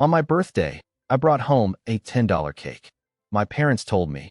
On my birthday, I brought home a $10 cake. My parents told me,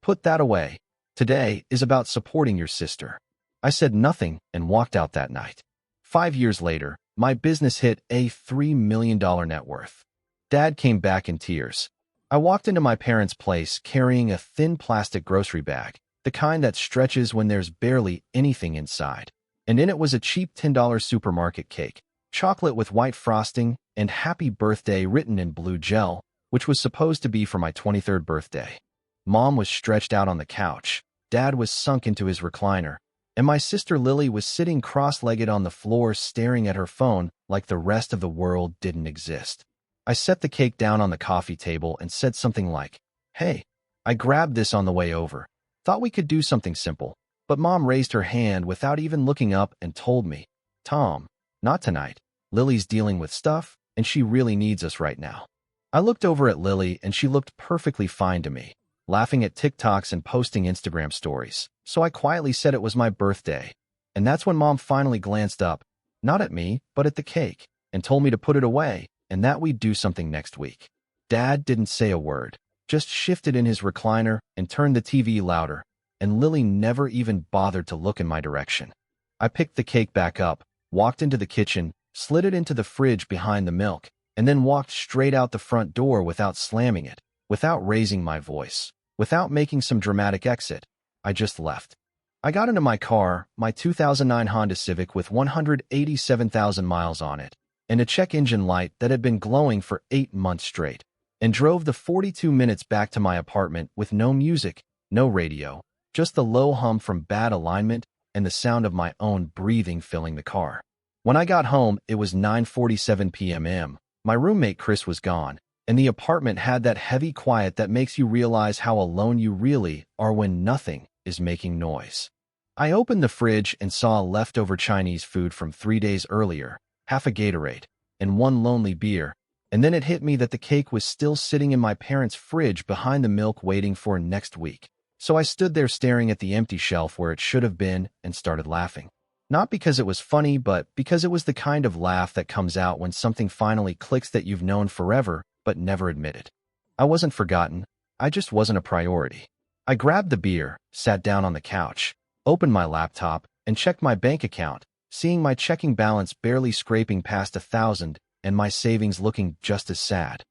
"Put that away. Today is about supporting your sister." I said nothing and walked out that night. 5 years later, my business hit a $3 million net worth. Dad came back in tears. I walked into my parents' place carrying a thin plastic grocery bag, the kind that stretches when there's barely anything inside. And in it was a cheap $10 supermarket cake, chocolate with white frosting, and "Happy Birthday" written in blue gel, which was supposed to be for my 23rd birthday. Mom was stretched out on the couch, Dad was sunk into his recliner, and my sister Lily was sitting cross-legged on the floor staring at her phone like the rest of the world didn't exist. I set the cake down on the coffee table and said something like, "Hey, I grabbed this on the way over. Thought we could do something simple." But Mom raised her hand without even looking up and told me, "Tom, not tonight. Lily's dealing with stuff, and she really needs us right now." I looked over at Lily and she looked perfectly fine to me, laughing at TikToks and posting Instagram stories. So I quietly said it was my birthday. And that's when Mom finally glanced up, not at me, but at the cake, and told me to put it away and that we'd do something next week. Dad didn't say a word, just shifted in his recliner and turned the TV louder, and Lily never even bothered to look in my direction. I picked the cake back up, walked into the kitchen, slid it into the fridge behind the milk, and then walked straight out the front door without slamming it, without raising my voice, without making some dramatic exit. I just left. I got into my car, my 2009 Honda Civic with 187,000 miles on it, and a check engine light that had been glowing for 8 months straight, and drove the 42 minutes back to my apartment with no music, no radio, just the low hum from bad alignment and the sound of my own breathing filling the car. When I got home, it was 9:47 p.m. My roommate Chris was gone, and the apartment had that heavy quiet that makes you realize how alone you really are when nothing is making noise. I opened the fridge and saw leftover Chinese food from 3 days earlier, half a Gatorade, and one lonely beer, and then it hit me that the cake was still sitting in my parents' fridge behind the milk waiting for next week. So I stood there staring at the empty shelf where it should have been and started laughing. Not because it was funny, but because it was the kind of laugh that comes out when something finally clicks that you've known forever but never admitted. I wasn't forgotten, I just wasn't a priority. I grabbed the beer, sat down on the couch, opened my laptop, and checked my bank account, seeing my checking balance barely scraping past 1,000 and my savings looking just as sad.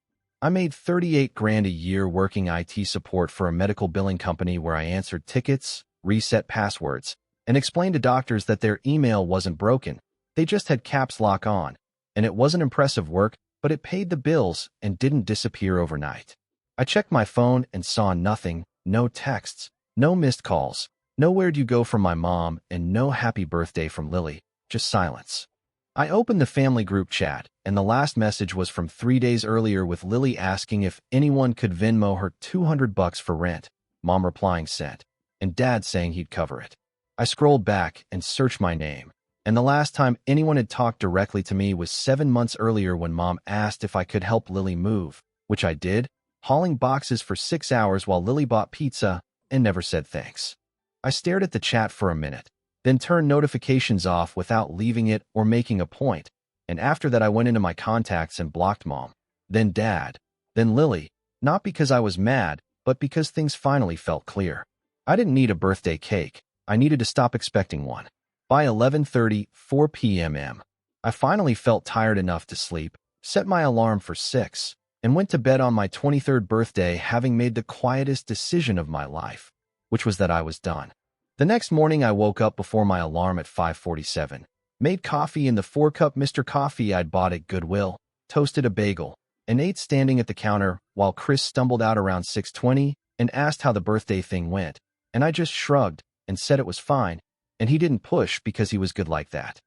I made 38 grand a year working IT support for a medical billing company where I answered tickets, reset passwords, and explained to doctors that their email wasn't broken, they just had caps lock on, and it wasn't impressive work, but it paid the bills and didn't disappear overnight. I checked my phone and saw nothing, no texts, no missed calls, no "Where'd you go" from my mom, and no "Happy Birthday" from Lily, just silence. I opened the family group chat, and the last message was from 3 days earlier with Lily asking if anyone could Venmo her $200 for rent, Mom replying sent, and Dad saying he'd cover it. I scrolled back and searched my name, and the last time anyone had talked directly to me was 7 months earlier when Mom asked if I could help Lily move, which I did, hauling boxes for 6 hours while Lily bought pizza and never said thanks. I stared at the chat for a minute, then turned notifications off without leaving it or making a point, and after that I went into my contacts and blocked Mom, then Dad, then Lily, not because I was mad, but because things finally felt clear. I didn't need a birthday cake. I needed to stop expecting one. By 11:30, 4 p.m., I finally felt tired enough to sleep, set my alarm for 6, and went to bed on my 23rd birthday having made the quietest decision of my life, which was that I was done. The next morning I woke up before my alarm at 5:47, made coffee in the 4-cup Mr. Coffee I'd bought at Goodwill, toasted a bagel, and ate standing at the counter while Chris stumbled out around 6:20 and asked how the birthday thing went, and I just shrugged and said it was fine, and he didn't push because he was good like that.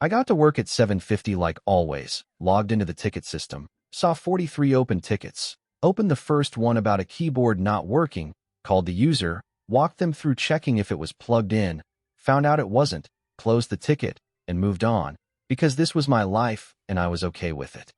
I got to work at 7:50 like always, logged into the ticket system, saw 43 open tickets, opened the first one about a keyboard not working, called the user, walked them through checking if it was plugged in, found out it wasn't, closed the ticket, and moved on, because this was my life and I was okay with it.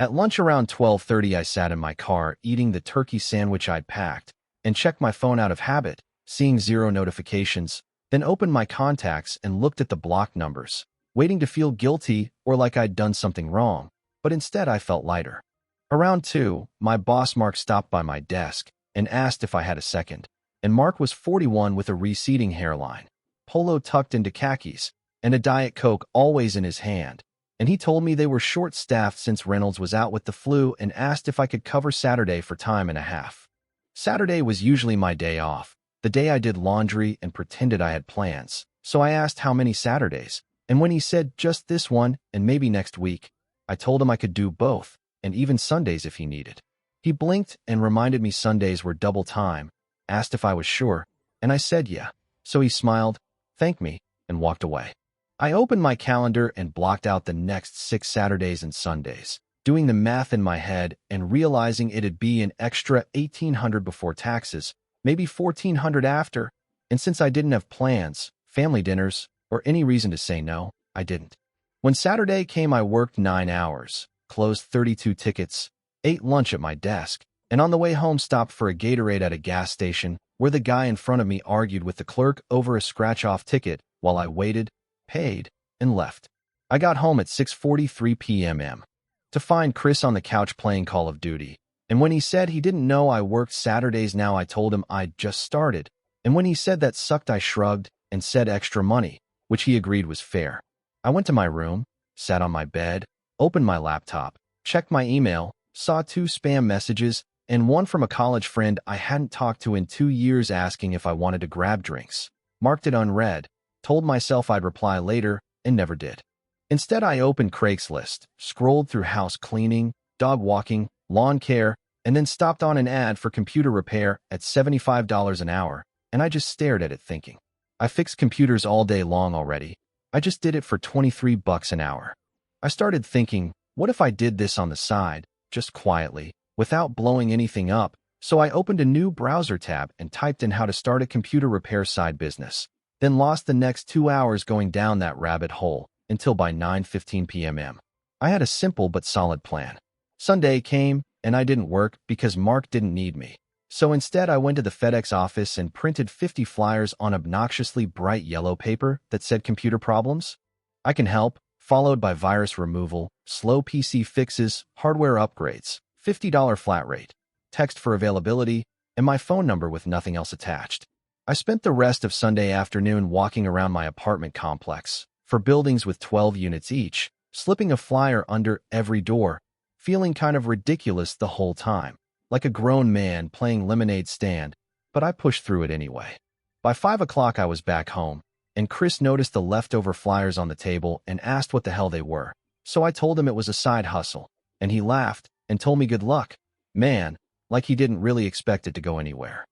At lunch around 12:30 I sat in my car eating the turkey sandwich I'd packed, and checked my phone out of habit, seeing 0 notifications, then opened my contacts and looked at the blocked numbers, waiting to feel guilty or like I'd done something wrong, but instead I felt lighter. Around 2, my boss Mark stopped by my desk and asked if I had a second. And Mark was 41 with a receding hairline, polo tucked into khakis, and a Diet Coke always in his hand. And he told me they were short-staffed since Reynolds was out with the flu and asked if I could cover Saturday for time and a half. Saturday was usually my day off, the day I did laundry and pretended I had plans. So I asked how many Saturdays, and when he said just this one and maybe next week, I told him I could do both, and even Sundays if he needed. He blinked and reminded me Sundays were double time, asked if I was sure, and I said yeah. So he smiled, thanked me, and walked away. I opened my calendar and blocked out the next 6 Saturdays and Sundays, doing the math in my head and realizing it'd be an extra $1,800 before taxes, maybe $1,400 after, and since I didn't have plans, family dinners, or any reason to say no, I didn't. When Saturday came, I worked 9 hours, closed 32 tickets, ate lunch at my desk, and on the way home stopped for a Gatorade at a gas station where the guy in front of me argued with the clerk over a scratch-off ticket while I waited, paid, and left. I got home at 6:43 p.m. to find Chris on the couch playing Call of Duty, and when he said he didn't know I worked Saturdays now, I told him I'd just started, and when he said that sucked, I shrugged and said extra money, which he agreed was fair. I went to my room, sat on my bed, opened my laptop, checked my email, saw 2 spam messages, and one from a college friend I hadn't talked to in 2 years asking if I wanted to grab drinks. Marked it unread, told myself I'd reply later, and never did. Instead, I opened Craigslist, scrolled through house cleaning, dog walking, lawn care, and then stopped on an ad for computer repair at $75 an hour, and I just stared at it thinking, I fix computers all day long already. I just did it for $23 an hour. I started thinking, what if I did this on the side, just quietly, without blowing anything up? So I opened a new browser tab and typed in how to start a computer repair side business, then lost the next 2 hours going down that rabbit hole until by 9:15 p.m. I had a simple but solid plan. Sunday came, and I didn't work because Mark didn't need me. So instead, I went to the FedEx office and printed 50 flyers on obnoxiously bright yellow paper that said computer problems. I can help, followed by virus removal, slow PC fixes, hardware upgrades, $50 flat rate, text for availability, and my phone number with nothing else attached. I spent the rest of Sunday afternoon walking around my apartment complex, for buildings with 12 units each, slipping a flyer under every door, feeling kind of ridiculous the whole time, like a grown man playing lemonade stand, but I pushed through it anyway. By 5 o'clock I was back home, and Chris noticed the leftover flyers on the table and asked what the hell they were. So I told him it was a side hustle, and he laughed and told me good luck. Man, like he didn't really expect it to go anywhere.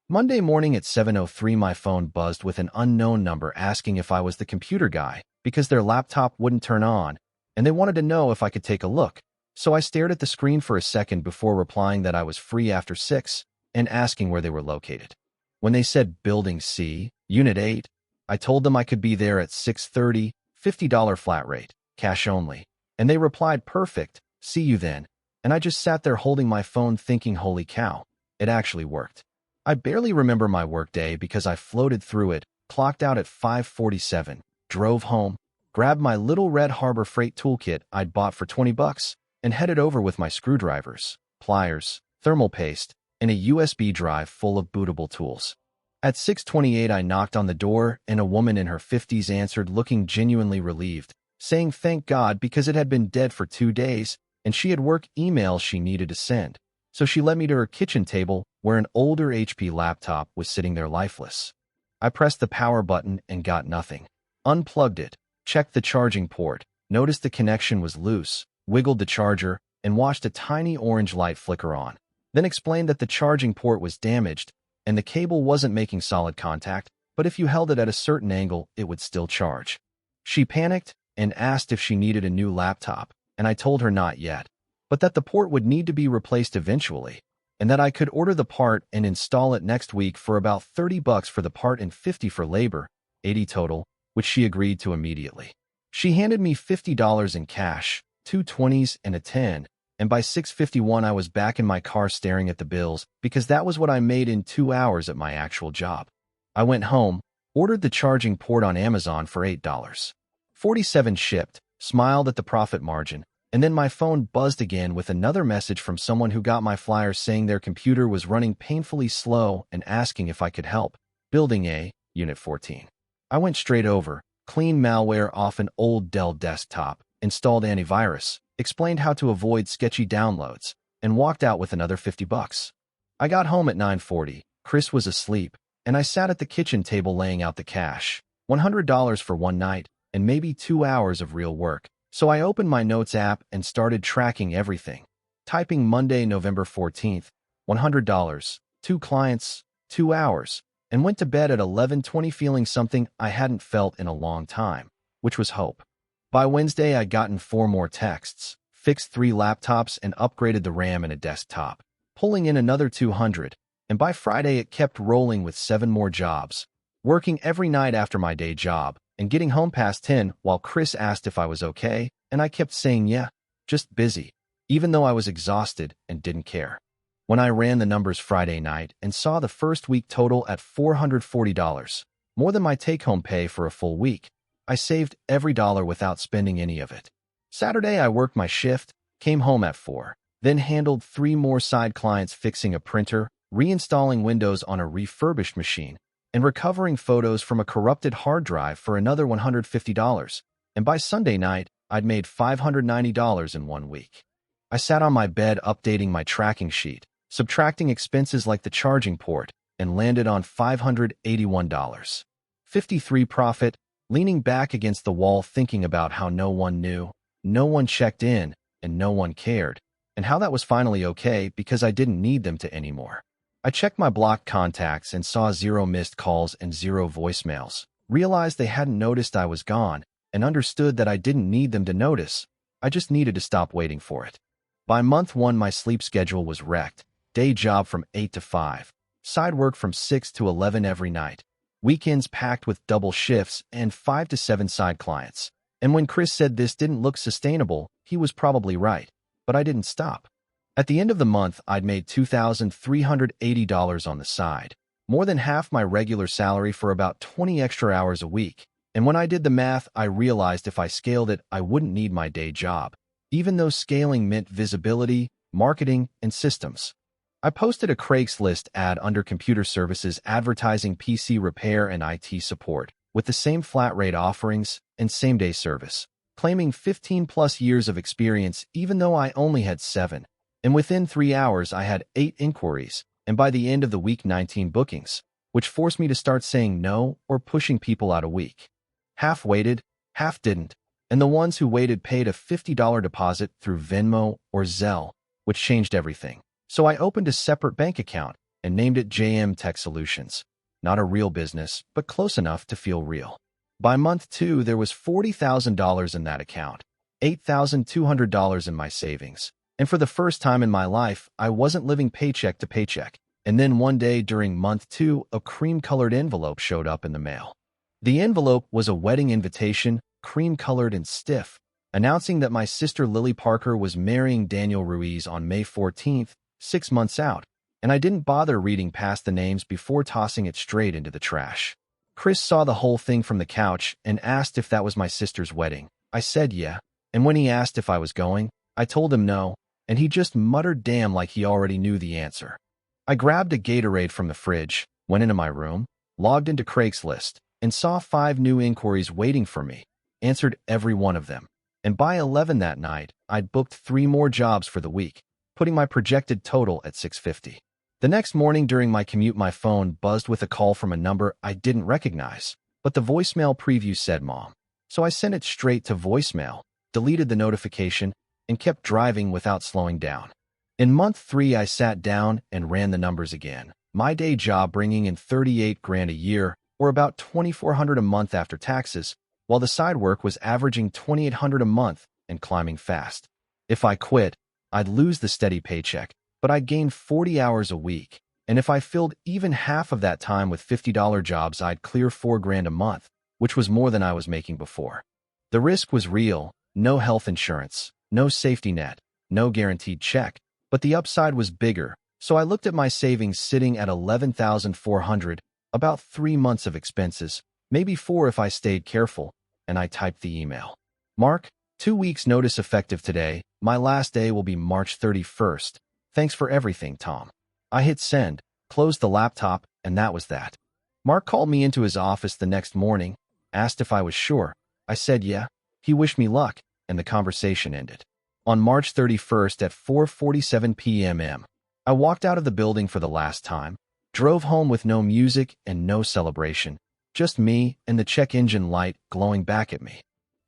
Monday morning at 7:03 my phone buzzed with an unknown number asking if I was the computer guy because their laptop wouldn't turn on, and they wanted to know if I could take a look. So I stared at the screen for a second before replying that I was free after 6 and asking where they were located. When they said Building C, Unit 8, I told them I could be there at 6:30, $50 flat rate, cash only, and they replied perfect, see you then, and I just sat there holding my phone thinking holy cow, it actually worked. I barely remember my workday because I floated through it, clocked out at 5:47, drove home, grabbed my little Red Harbor Freight toolkit I'd bought for $20, and headed over with my screwdrivers, pliers, thermal paste, and a USB drive full of bootable tools. At 6:28 I knocked on the door, and a woman in her 50s answered looking genuinely relieved, saying thank God because it had been dead for 2 days, and she had work emails she needed to send. So she led me to her kitchen table where an older HP laptop was sitting there lifeless. I pressed the power button and got nothing. Unplugged it, checked the charging port, noticed the connection was loose, wiggled the charger, and watched a tiny orange light flicker on. Then explained that the charging port was damaged and the cable wasn't making solid contact, but if you held it at a certain angle, it would still charge. She panicked and asked if she needed a new laptop, and I told her not yet, but that the port would need to be replaced eventually, and that I could order the part and install it next week for about $30 for the part and $50 for labor, $80 total, which she agreed to immediately. She handed me $50 in cash, 2 20s and a 10, and by 6:51 I was back in my car staring at the bills because that was what I made in 2 hours at my actual job. I went home, ordered the charging port on Amazon for $8. 47 shipped, smiled at the profit margin, And then my phone buzzed again with another message from someone who got my flyer saying their computer was running painfully slow and asking if I could help. Building A, Unit 14. I went straight over, cleaned malware off an old Dell desktop, installed antivirus, explained how to avoid sketchy downloads, and walked out with another $50. I got home at 9:40, Chris was asleep, and I sat at the kitchen table laying out the cash. $100 for one night, and maybe 2 hours of real work. So I opened my Notes app and started tracking everything. Typing Monday, November 14th, $100, 2 clients, 2 hours, and went to bed at 11:20 feeling something I hadn't felt in a long time, which was hope. By Wednesday, I'd gotten 4 more texts, fixed 3 laptops, and upgraded the RAM in a desktop, pulling in another 200, and by Friday it kept rolling with 7 more jobs, working every night after my day job, and getting home past 10 while Chris asked if I was okay, and I kept saying yeah, just busy, even though I was exhausted and didn't care. When I ran the numbers Friday night and saw the first week total at $440, more than my take-home pay for a full week, I saved every dollar without spending any of it. Saturday I worked my shift, came home at 4, then handled 3 more side clients fixing a printer, reinstalling Windows on a refurbished machine, and recovering photos from a corrupted hard drive for another $150, and by Sunday night, I'd made $590 in 1 week. I sat on my bed updating my tracking sheet, subtracting expenses like the charging port, and landed on $581. 53 profit, leaning back against the wall thinking about how no one knew, no one checked in, and no one cared, and how that was finally okay because I didn't need them to anymore. I checked my blocked contacts and saw 0 missed calls and 0 voicemails, realized they hadn't noticed I was gone, and understood that I didn't need them to notice. I just needed to stop waiting for it. By month 1, my sleep schedule was wrecked. Day job from 8 to 5, side work from 6 to 11 every night, weekends packed with double shifts and 5 to 7 side clients. And when Chris said this didn't look sustainable, he was probably right, but I didn't stop. At the end of the month, I'd made $2,380 on the side, more than half my regular salary for about 20 extra hours a week. And when I did the math, I realized if I scaled it, I wouldn't need my day job, even though scaling meant visibility, marketing, and systems. I posted a Craigslist ad under computer services advertising PC repair and IT support, with the same flat rate offerings and same-day service, claiming 15-plus years of experience even though I only had 7. And within 3 hours, I had 8 inquiries, and by the end of the week, 19 bookings, which forced me to start saying no or pushing people out a week. Half waited, half didn't, and the ones who waited paid a $50 deposit through Venmo or Zelle, which changed everything. So I opened a separate bank account and named it JM Tech Solutions. Not a real business, but close enough to feel real. By month 2, there was $40,000 in that account, $8,200 in my savings. And for the first time in my life, I wasn't living paycheck to paycheck. And then one day during month 2, a cream-colored envelope showed up in the mail. The envelope was a wedding invitation, cream-colored and stiff, announcing that my sister Lily Parker was marrying Daniel Ruiz on May 14th, 6 months out, and I didn't bother reading past the names before tossing it straight into the trash. Chris saw the whole thing from the couch and asked if that was my sister's wedding. I said yeah, and when he asked if I was going, I told him no, and he just muttered damn like he already knew the answer. I grabbed a Gatorade from the fridge, went into my room, logged into Craigslist, and saw 5 new inquiries waiting for me, answered every one of them. And by 11 that night, I'd booked 3 more jobs for the week, putting my projected total at 650. The next morning during my commute, my phone buzzed with a call from a number I didn't recognize, but the voicemail preview said Mom. So I sent it straight to voicemail, deleted the notification, and kept driving without slowing down. In month 3, I sat down and ran the numbers again. My day job bringing in $38,000 a year, or about $2,400 a month after taxes, while the side work was averaging $2,800 a month and climbing fast. If I quit, I'd lose the steady paycheck, but I'd gain 40 hours a week, and if I filled even half of that time with $50 jobs, I'd clear $4,000 a month, which was more than I was making before. The risk was real, no health insurance, no safety net, no guaranteed check, but the upside was bigger, so I looked at my savings sitting at $11,400, about 3 months of expenses, maybe 4 if I stayed careful, and I typed the email. Mark, 2 weeks notice effective today. My last day will be March 31st. Thanks for everything, Tom. I hit send, closed the laptop, and that was that. Mark called me into his office the next morning, asked if I was sure. I said yeah. He wished me luck, and the conversation ended. On March 31st at 4:47 p.m., I walked out of the building for the last time, drove home with no music and no celebration, just me and the check engine light glowing back at me.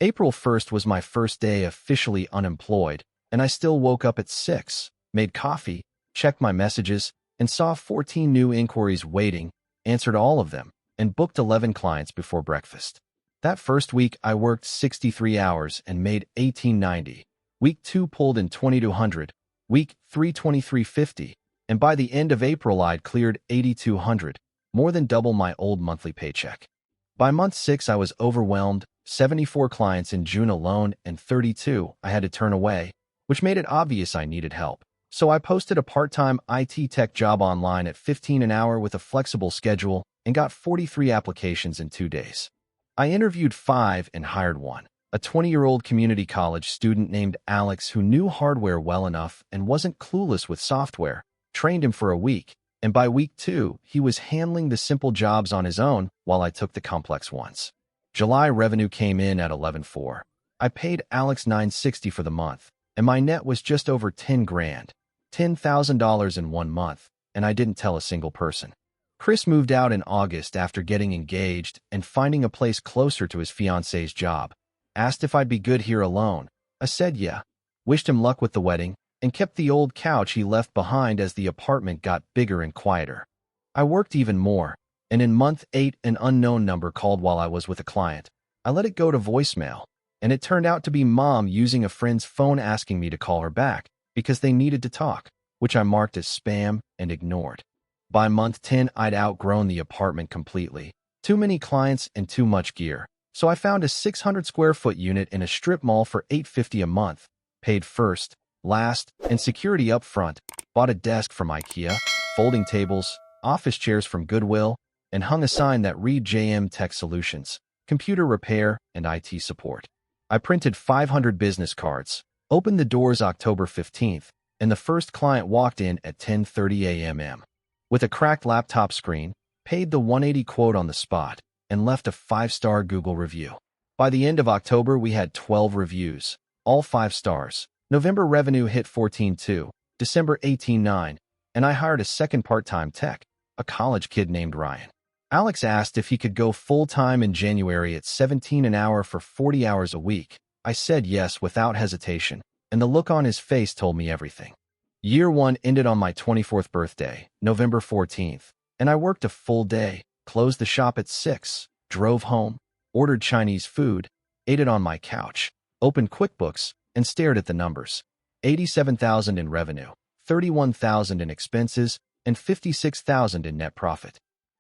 April 1st was my first day officially unemployed, and I still woke up at 6, made coffee, checked my messages, and saw 14 new inquiries waiting, answered all of them, and booked 11 clients before breakfast. That first week, I worked 63 hours and made $18.90. Week 2 pulled in $2,200, week 3 $23.50, and by the end of April I'd cleared $8,200, more than double my old monthly paycheck. By month 6 I was overwhelmed, 74 clients in June alone and 32 I had to turn away, which made it obvious I needed help. So I posted a part-time IT tech job online at $15 an hour with a flexible schedule and got 43 applications in 2 days. I interviewed 5 and hired one, a 20-year-old community college student named Alex who knew hardware well enough and wasn't clueless with software. Trained him for a week, and by week 2, he was handling the simple jobs on his own while I took the complex ones. July revenue came in at $11,400. I paid Alex $960 for the month, and my net was just over $10,000, $10,000 in 1 month, and I didn't tell a single person. Chris moved out in August after getting engaged and finding a place closer to his fiance's job. Asked if I'd be good here alone. I said yeah. Wished him luck with the wedding, and kept the old couch he left behind as the apartment got bigger and quieter. I worked even more, and in month 8 an unknown number called while I was with a client. I let it go to voicemail, and it turned out to be Mom using a friend's phone asking me to call her back because they needed to talk, which I marked as spam and ignored. By month 10, I'd outgrown the apartment completely. Too many clients and too much gear. So I found a 600 square foot unit in a strip mall for $850 a month. Paid first, last, and security up front. Bought a desk from IKEA, folding tables, office chairs from Goodwill, and hung a sign that read JM Tech Solutions, computer repair, and IT support. I printed 500 business cards, opened the doors October 15th, and the first client walked in at 10:30 a.m. With a cracked laptop screen, paid the $180 quote on the spot, and left a 5-star Google review. By the end of October, we had 12 reviews, all 5 stars. November revenue hit $14.2, December $18.9, and I hired a second part-time tech, a college kid named Ryan. Alex asked if he could go full-time in January at $17 an hour for 40 hours a week. I said yes without hesitation, and the look on his face told me everything. Year 1 ended on my 24th birthday, November 14th, and I worked a full day, closed the shop at 6, drove home, ordered Chinese food, ate it on my couch, opened QuickBooks, and stared at the numbers. $87,000 in revenue, $31,000 in expenses, and $56,000 in net profit.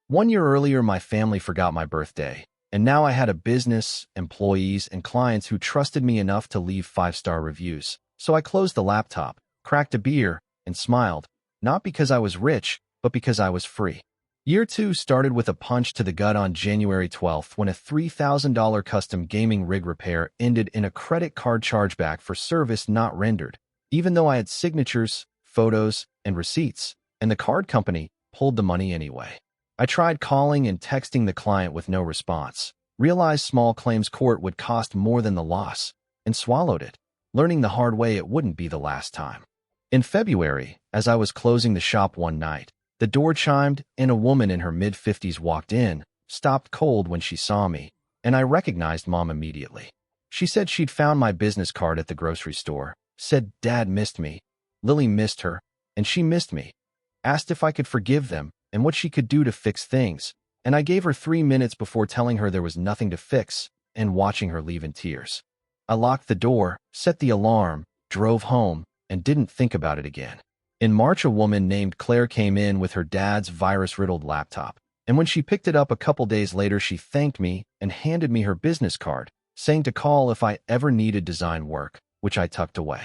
1 year earlier, my family forgot my birthday, and now I had a business, employees, and clients who trusted me enough to leave 5-star reviews. So I closed the laptop, cracked a beer, and smiled, not because I was rich, but because I was free. Year 2 started with a punch to the gut on January 12th when a $3,000 custom gaming rig repair ended in a credit card chargeback for service not rendered, even though I had signatures, photos, and receipts, and the card company pulled the money anyway. I tried calling and texting the client with no response, realized small claims court would cost more than the loss, and swallowed it, learning the hard way it wouldn't be the last time. In February, as I was closing the shop one night, the door chimed and a woman in her mid-50s walked in, stopped cold when she saw me, and I recognized Mom immediately. She said she'd found my business card at the grocery store, said Dad missed me, Lily missed her, and she missed me, asked if I could forgive them and what she could do to fix things, and I gave her 3 minutes before telling her there was nothing to fix and watching her leave in tears. I locked the door, set the alarm, drove home, and didn't think about it again. In March, a woman named Claire came in with her dad's virus-riddled laptop, and when she picked it up a couple days later, she thanked me and handed me her business card, saying to call if I ever needed design work, which I tucked away.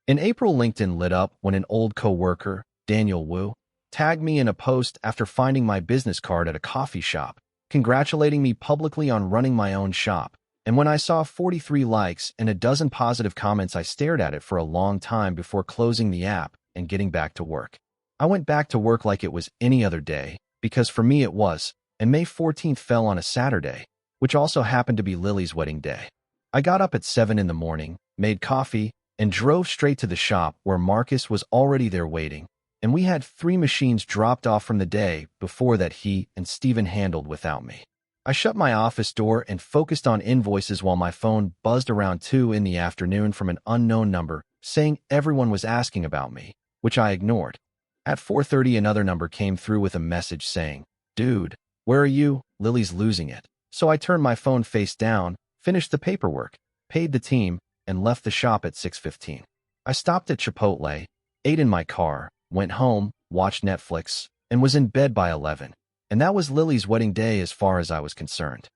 In April, LinkedIn lit up when an old co-worker, Daniel Wu, tagged me in a post after finding my business card at a coffee shop, congratulating me publicly on running my own shop, And when I saw 43 likes and a dozen positive comments, I stared at it for a long time before closing the app and getting back to work. I went back to work like it was any other day, because for me it was, and May 14th fell on a Saturday, which also happened to be Lily's wedding day. I got up at 7 in the morning, made coffee, and drove straight to the shop where Marcus was already there waiting, and we had 3 machines dropped off from the day before that he and Steven handled without me. I shut my office door and focused on invoices while my phone buzzed around 2 in the afternoon from an unknown number saying everyone was asking about me, which I ignored. At 4:30, another number came through with a message saying, "Dude, where are you? Lily's losing it." So I turned my phone face down, finished the paperwork, paid the team, and left the shop at 6:15. I stopped at Chipotle, ate in my car, went home, watched Netflix, and was in bed by 11. And that was Lily's wedding day as far as I was concerned.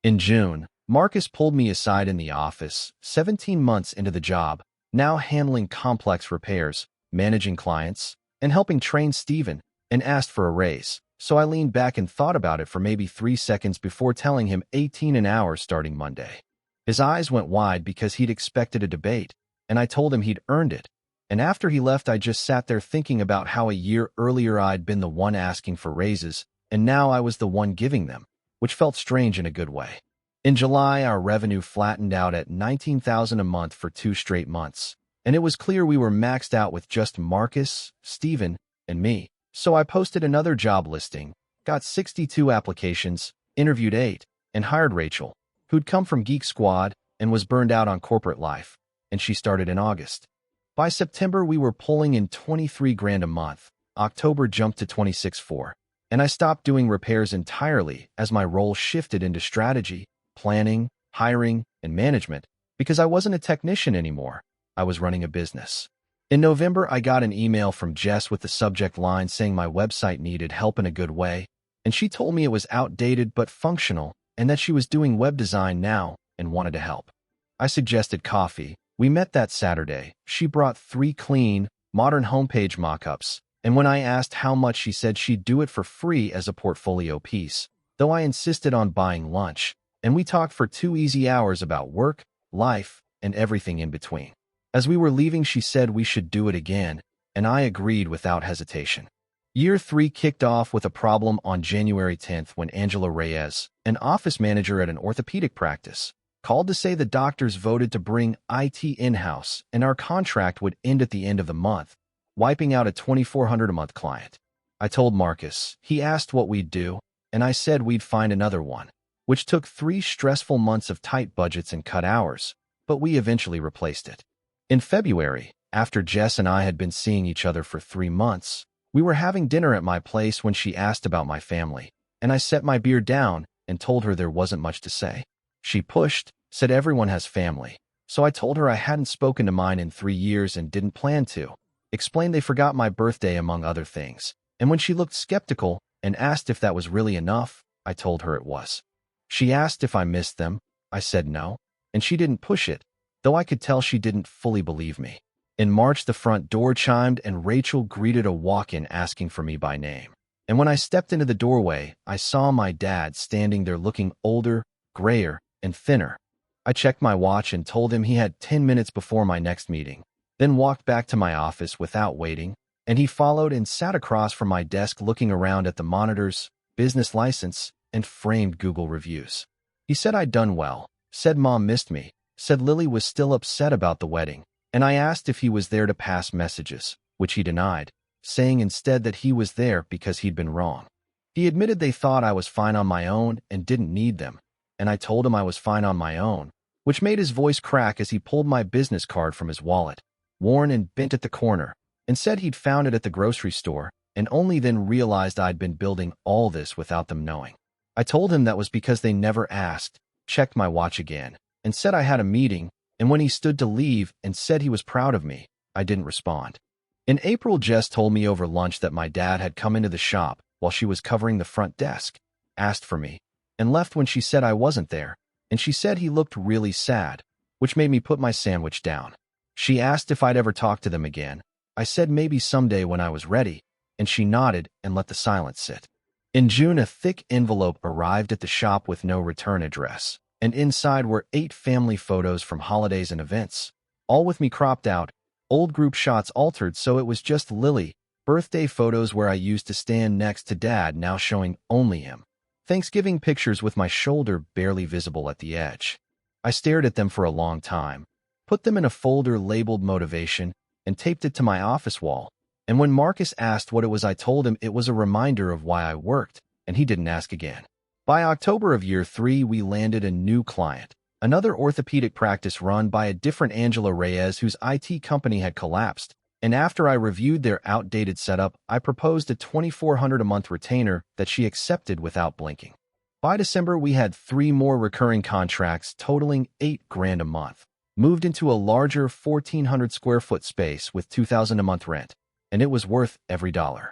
In June, Marcus pulled me aside in the office, 17 months into the job, now handling complex repairs, managing clients, and helping train Steven, and asked for a raise. So I leaned back and thought about it for maybe 3 seconds before telling him 18 an hour starting Monday. His eyes went wide because he'd expected a debate, and I told him he'd earned it. And after he left, I just sat there thinking about how a year earlier I'd been the one asking for raises, and now I was the one giving them, which felt strange in a good way. In July, our revenue flattened out at $19,000 a month for 2 straight months, and it was clear we were maxed out with just Marcus, Steven, and me. So I posted another job listing, got 62 applications, interviewed 8, and hired Rachel, who'd come from Geek Squad and was burned out on corporate life, and she started in August. By September, we were pulling in 23 grand a month. October jumped to 26.4. And I stopped doing repairs entirely as my role shifted into strategy, planning, hiring, and management because I wasn't a technician anymore. I was running a business. In November, I got an email from Jess with the subject line saying my website needed help in a good way, and she told me it was outdated but functional and that she was doing web design now and wanted to help. I suggested coffee. We met that Saturday. She brought 3 clean, modern homepage mock-ups. And when I asked how much, she said she'd do it for free as a portfolio piece, though I insisted on buying lunch, and we talked for 2 easy hours about work, life, and everything in between. As we were leaving, she said we should do it again, and I agreed without hesitation. Year 3 kicked off with a problem on January 10th when Angela Reyes, an office manager at an orthopedic practice, called to say the doctors voted to bring IT in-house and our contract would end at the end of the month, wiping out a $2,400 a month client. I told Marcus. He asked what we'd do, and I said we'd find another one, which took 3 stressful months of tight budgets and cut hours, but we eventually replaced it. In February, after Jess and I had been seeing each other for 3 months, we were having dinner at my place when she asked about my family, and I set my beer down and told her there wasn't much to say. She pushed, said everyone has family, so I told her I hadn't spoken to mine in 3 years and didn't plan to. Explained they forgot my birthday among other things, and when she looked skeptical and asked if that was really enough, I told her it was. She asked if I missed them. I said no, and she didn't push it, though I could tell she didn't fully believe me. In March, the front door chimed and Rachel greeted a walk-in asking for me by name. And when I stepped into the doorway, I saw my dad standing there looking older, grayer, and thinner. I checked my watch and told him he had 10 minutes before my next meeting, then walked back to my office without waiting, and he followed and sat across from my desk looking around at the monitors, business license, and framed Google reviews. He said I'd done well, said Mom missed me, said Lily was still upset about the wedding, and I asked if he was there to pass messages, which he denied, saying instead that he was there because he'd been wrong. He admitted they thought I was fine on my own and didn't need them, and I told him I was fine on my own, which made his voice crack as he pulled my business card from his wallet, worn and bent at the corner, and said he'd found it at the grocery store and only then realized I'd been building all this without them knowing. I told him that was because they never asked, checked my watch again, and said I had a meeting, and when he stood to leave and said he was proud of me, I didn't respond. In April, Jess told me over lunch that my dad had come into the shop while she was covering the front desk, asked for me, and left when she said I wasn't there, and she said he looked really sad, which made me put my sandwich down. She asked if I'd ever talk to them again. I said maybe someday when I was ready, and she nodded and let the silence sit. In June, a thick envelope arrived at the shop with no return address. and inside were 8 family photos from holidays and events, all with me cropped out, old group shots altered so it was just Lily, birthday photos where I used to stand next to Dad now showing only him, Thanksgiving pictures with my shoulder barely visible at the edge. I stared at them for a long time, put them in a folder labeled motivation, and taped it to my office wall. And when Marcus asked what it was, I told him it was a reminder of why I worked, and he didn't ask again. By October of year 3, we landed a new client, another orthopedic practice run by a different Angela Reyes whose IT company had collapsed. And after I reviewed their outdated setup, I proposed a $2,400 a month retainer that she accepted without blinking. By December, we had 3 more recurring contracts totaling $8,000 a month, moved into a larger 1,400 square foot space with $2,000 a month rent, and it was worth every dollar.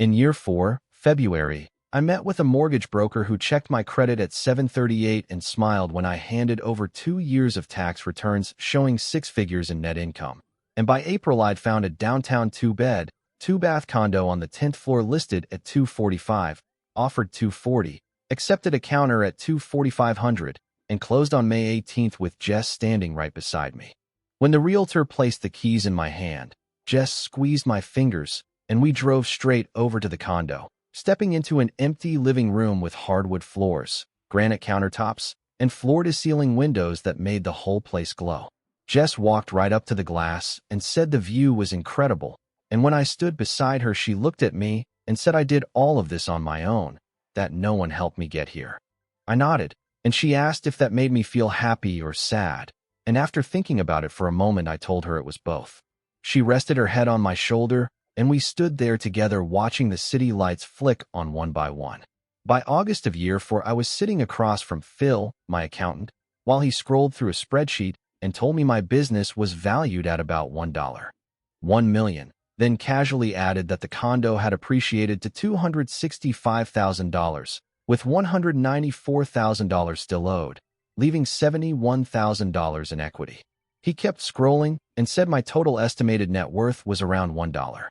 In year 4, February, I met with a mortgage broker who checked my credit at 738 and smiled when I handed over 2 years of tax returns showing 6 figures in net income. And by April, I'd found a downtown 2-bed, 2-bath condo on the 10th floor listed at $245, offered $240, accepted a counter at $2,450, and closed on May 18th with Jess standing right beside me. When the realtor placed the keys in my hand, Jess squeezed my fingers, and we drove straight over to the condo, stepping into an empty living room with hardwood floors, granite countertops, and floor-to-ceiling windows that made the whole place glow. Jess walked right up to the glass and said the view was incredible, and when I stood beside her, she looked at me and said I did all of this on my own, that no one helped me get here. I nodded, and she asked if that made me feel happy or sad, and after thinking about it for a moment, I told her it was both. She rested her head on my shoulder, and we stood there together watching the city lights flick on one by one. By August of year 4, I was sitting across from Phil, my accountant, while he scrolled through a spreadsheet and told me my business was valued at about $1 million, then casually added that the condo had appreciated to $265,000, with $194,000 still owed, leaving $71,000 in equity. He kept scrolling and said my total estimated net worth was around $1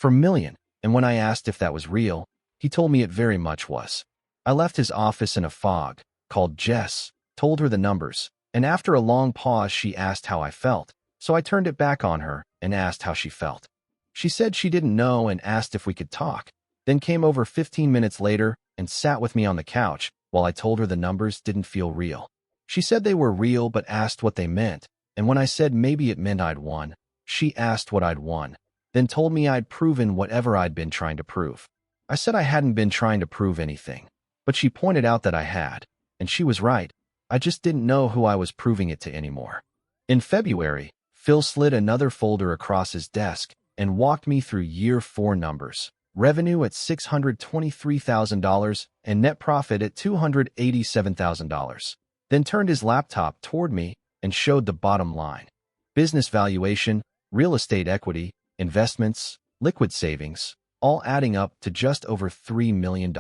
per million, and when I asked if that was real, he told me it very much was. I left his office in a fog, called Jess, told her the numbers, and after a long pause she asked how I felt, so I turned it back on her and asked how she felt. She said she didn't know and asked if we could talk, then came over 15 minutes later and sat with me on the couch while I told her the numbers didn't feel real. She said they were real but asked what they meant, and when I said maybe it meant I'd won, she asked what I'd won, then told me I'd proven whatever I'd been trying to prove. I said I hadn't been trying to prove anything, but she pointed out that I had, and she was right. I just didn't know who I was proving it to anymore. In February, Phil slid another folder across his desk and walked me through year 4 numbers. Revenue at $623,000 and net profit at $287,000. Then turned his laptop toward me and showed the bottom line. Business valuation, real estate equity, investments, liquid savings, all adding up to just over $3 million.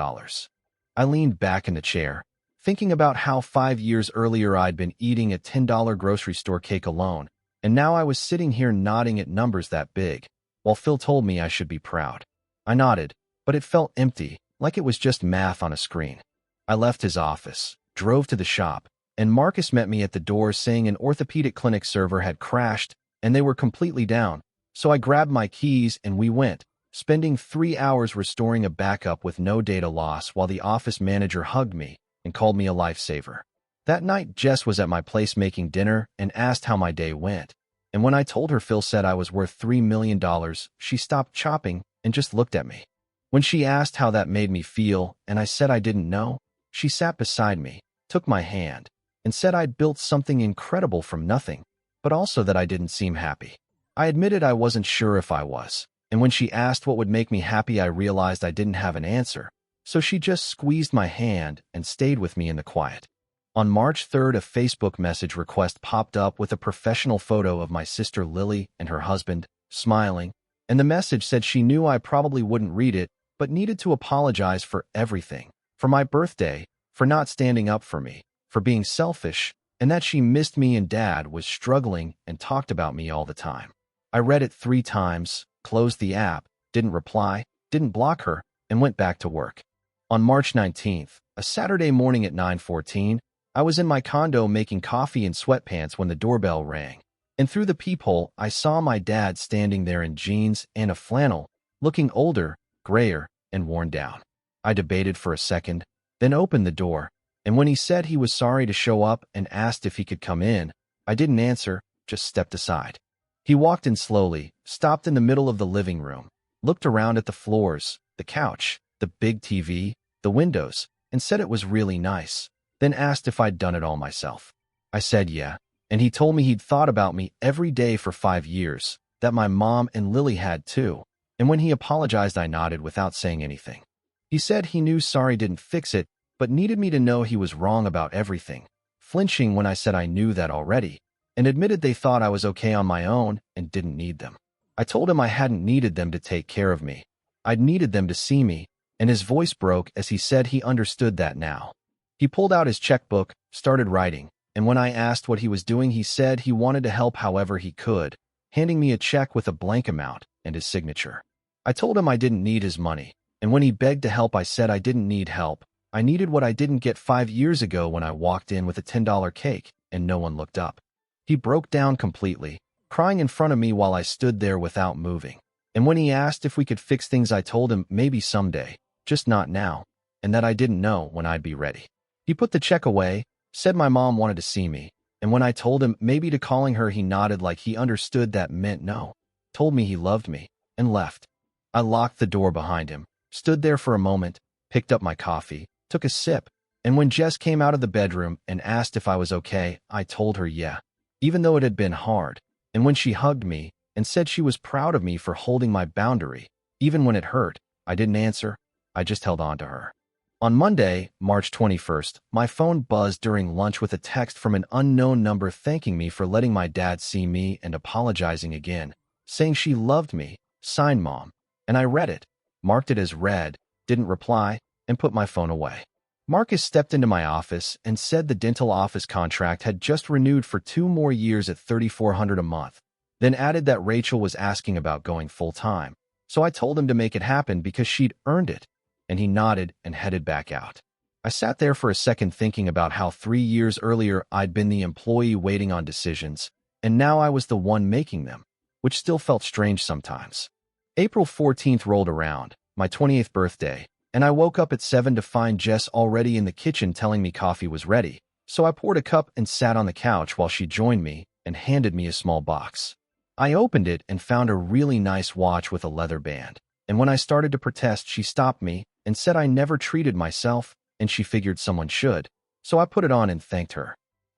I leaned back in the chair, thinking about how 5 years earlier I'd been eating a $10 grocery store cake alone, and now I was sitting here nodding at numbers that big, while Phil told me I should be proud. I nodded, but it felt empty, like it was just math on a screen. I left his office, drove to the shop, and Marcus met me at the door saying an orthopedic clinic server had crashed and they were completely down, so I grabbed my keys and we went, spending 3 hours restoring a backup with no data loss while the office manager hugged me and called me a lifesaver. That night, Jess was at my place making dinner and asked how my day went, and when I told her Phil said I was worth $3 million, she stopped chopping and just looked at me. When she asked how that made me feel and I said I didn't know, she sat beside me, took my hand, and said I'd built something incredible from nothing, but also that I didn't seem happy. I admitted I wasn't sure if I was, and when she asked what would make me happy, I realized I didn't have an answer, so she just squeezed my hand and stayed with me in the quiet. On March 3rd, a Facebook message request popped up with a professional photo of my sister Lily and her husband, smiling, and the message said she knew I probably wouldn't read it, but needed to apologize for everything, for my birthday, for not standing up for me, for being selfish, and that she missed me and Dad was struggling and talked about me all the time. I read it 3 times, closed the app, didn't reply, didn't block her, and went back to work. On March 19th, a Saturday morning at 9:14, I was in my condo making coffee in sweatpants when the doorbell rang, and through the peephole I saw my dad standing there in jeans and a flannel, looking older, grayer, and worn down. I debated for a second, then opened the door, and when he said he was sorry to show up and asked if he could come in, I didn't answer, just stepped aside. He walked in slowly, stopped in the middle of the living room, looked around at the floors, the couch, the big TV, the windows, and said it was really nice, then asked if I'd done it all myself. I said yeah, and he told me he'd thought about me every day for 5 years, that my mom and Lily had too, and when he apologized I nodded without saying anything. He said he knew sorry didn't fix it, but needed me to know he was wrong about everything, flinching when I said I knew that already, and admitted they thought I was okay on my own and didn't need them. I told him I hadn't needed them to take care of me. I'd needed them to see me, and his voice broke as he said he understood that now. He pulled out his checkbook, started writing, and when I asked what he was doing, he said he wanted to help however he could, handing me a check with a blank amount and his signature. I told him I didn't need his money, and when he begged to help, I said I didn't need help. I needed what I didn't get 5 years ago when I walked in with a $10 cake and no one looked up. He broke down completely, crying in front of me while I stood there without moving. And when he asked if we could fix things, I told him maybe someday, just not now, and that I didn't know when I'd be ready. He put the check away, said my mom wanted to see me, and when I told him maybe to calling her, he nodded like he understood that meant no, told me he loved me, and left. I locked the door behind him, stood there for a moment, picked up my coffee, took a sip, and when Jess came out of the bedroom and asked if I was okay, I told her yeah, even though it had been hard, and when she hugged me and said she was proud of me for holding my boundary, even when it hurt, I didn't answer, I just held on to her. On Monday, March 21st, my phone buzzed during lunch with a text from an unknown number thanking me for letting my dad see me and apologizing again, saying she loved me, signed Mom, and I read it, marked it as read, didn't reply, and put my phone away. Marcus stepped into my office and said the dental office contract had just renewed for 2 more years at $3,400 a month, then added that Rachel was asking about going full-time, so I told him to make it happen because she'd earned it, and he nodded and headed back out. I sat there for a second thinking about how 3 years earlier I'd been the employee waiting on decisions, and now I was the one making them, which still felt strange sometimes. April 14th rolled around, my 28th birthday, and I woke up at 7 to find Jess already in the kitchen telling me coffee was ready, so I poured a cup and sat on the couch while she joined me and handed me a small box. I opened it and found a really nice watch with a leather band, and when I started to protest, she stopped me and said I never treated myself, and she figured someone should, so I put it on and thanked her.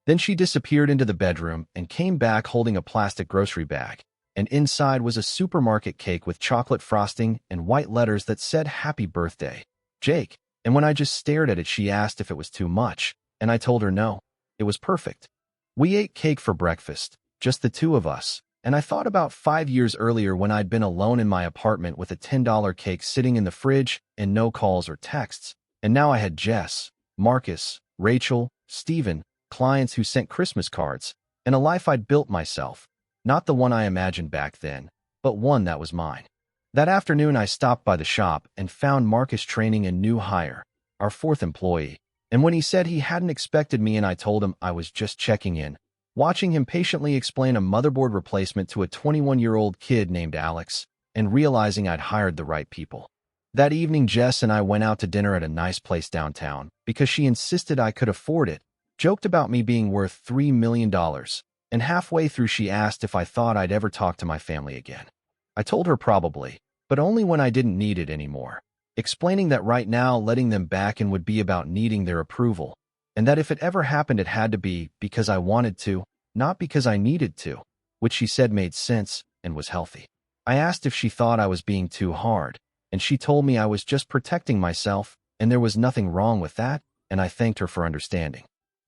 Then she disappeared into the bedroom and came back holding a plastic grocery bag, and inside was a supermarket cake with chocolate frosting and white letters that said Happy Birthday, Jake, and when I just stared at it, she asked if it was too much, and I told her no, it was perfect. We ate cake for breakfast, just the two of us, and I thought about 5 years earlier when I'd been alone in my apartment with a $10 cake sitting in the fridge and no calls or texts, and now I had Jess, Marcus, Rachel, Steven, clients who sent Christmas cards, and a life I'd built myself, not the one I imagined back then, but one that was mine. That afternoon I stopped by the shop and found Marcus training a new hire, our 4th employee, and when he said he hadn't expected me and I told him I was just checking in, watching him patiently explain a motherboard replacement to a 21-year-old kid named Alex, and realizing I'd hired the right people. That evening Jess and I went out to dinner at a nice place downtown because she insisted I could afford it, joked about me being worth $3 million, and halfway through she asked if I thought I'd ever talk to my family again. I told her probably, but only when I didn't need it anymore, explaining that right now letting them back in would be about needing their approval, and that if it ever happened it had to be because I wanted to, not because I needed to, which she said made sense and was healthy. I asked if she thought I was being too hard, and she told me I was just protecting myself, and there was nothing wrong with that, and I thanked her for understanding.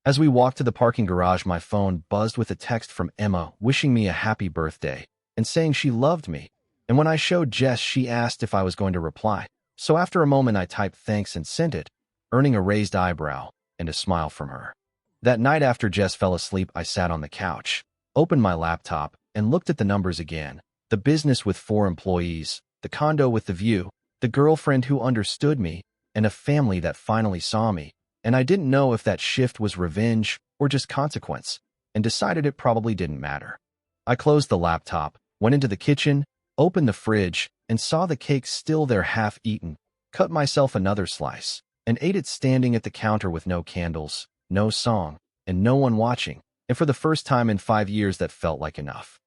As we walked to the parking garage, my phone buzzed with a text from Emma wishing me a happy birthday and saying she loved me, and when I showed Jess, she asked if I was going to reply. So after a moment I typed thanks and sent it, earning a raised eyebrow and a smile from her. That night after Jess fell asleep, I sat on the couch, opened my laptop, and looked at the numbers again. The business with 4 employees, the condo with the view, the girlfriend who understood me, and a family that finally saw me. and I didn't know if that shift was revenge or just consequence, and decided it probably didn't matter. I closed the laptop, went into the kitchen, opened the fridge, and saw the cake still there half-eaten, cut myself another slice, and ate it standing at the counter with no candles, no song, and no one watching, and for the first time in 5 years that felt like enough.